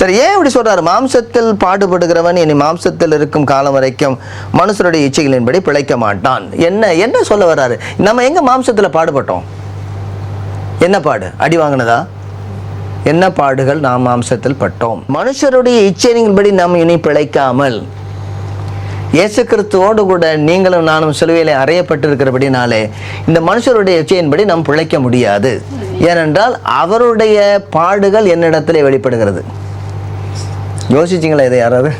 சரி, ஏன் இப்படி சொல்றாரு? மாம்சத்தில் பாடுபடுகிறவன் இனி மாம்சத்தில் இருக்கும் காலம் வரைக்கும் மனுஷருடைய இச்சைகளின்படி பிழைக்க மாட்டான். என்ன சொல்ல வர்றாரு? நம்ம எங்க மாம்சத்துல பாடுபட்டோம்? என்ன பாடு? அடி வாங்கினதா? என்ன பாடுகள் நாம் மாம்சத்தில் பட்டோம்? மனுஷருடைய இச்சைகளின்படி நாம் இனி பிழைக்காமல் இயேசு கிறிஸ்துவோடு கூட நீங்களும் நானும் சிலுவையிலே அறையப்பட்டிருக்கிறபடினாலே இந்த மனுஷருடைய இச்சையின்படி நாம் பிழைக்க முடியாது. ஏனென்றால் அவருடைய பாடுகள் என்னிடத்திலே வெளிப்படுகிறது. யோசிச்சிங்களா இதை யாராவது?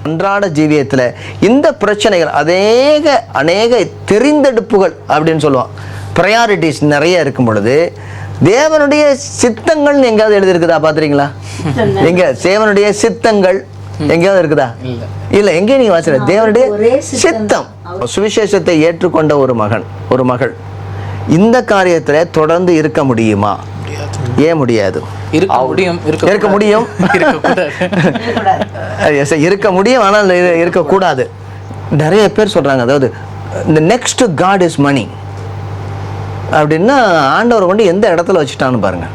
அன்றாட ஜீவியத்தில் இந்த பிரச்சனைகள் அநேக தெரிந்தெடுப்புகள் அப்படின்னு சொல்லுவோம், ப்ரையாரிட்டிஸ் நிறைய இருக்கும் பொழுது தேவனுடைய சித்தங்கள் எங்கேயாவது எழுதியிருக்குதா பார்த்துறீங்களா? எங்க தேவனுடைய சித்தங்கள் எங்கேயாவது இருக்குதா? இல்ல. எங்கே நீங்க வாசிக்கிற தேவனுடைய சித்தம். சுவிசேஷத்தை ஏற்றுக்கொண்ட ஒரு மகள் இந்த காரியத்துல தொடர்ந்து இருக்க முடியுமா? ஏன் முடியாது? இருக்க முடியும் இருக்க முடியும், ஆனால் இருக்கக்கூடாது. நிறைய பேர் சொல்றாங்க, அதாவது இந்த நெக்ஸ்ட் காட் இஸ் மணி அப்படின்னா ஆண்டவர் கொண்டு எந்த இடத்துல வச்சுட்டான்னு பாருங்க.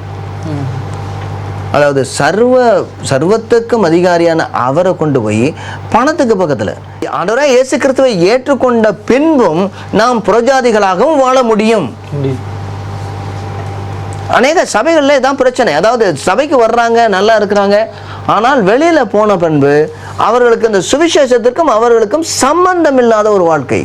அதாவது சர்வத்துக்கும் அதிகாரியான அவரை கொண்டு போய் பணத்துக்கு பக்கத்துல. ஆண்டவராய் இயேசு கிறிஸ்துவை ஏற்றுக்கொண்ட பின்பும் நாம் புறஜாதிகளாகவும் வாழ முடியும். அநேக சபைகள்ல இதான் பிரச்சனை. அதாவது சபைக்கு வர்றாங்க, நல்லா இருக்கிறாங்க, ஆனால் வெளியில போன பின்பு அவர்களுக்கு இந்த சுவிசேஷத்திற்கும் அவர்களுக்கும் சம்பந்தம் இல்லாத ஒரு வாழ்க்கை.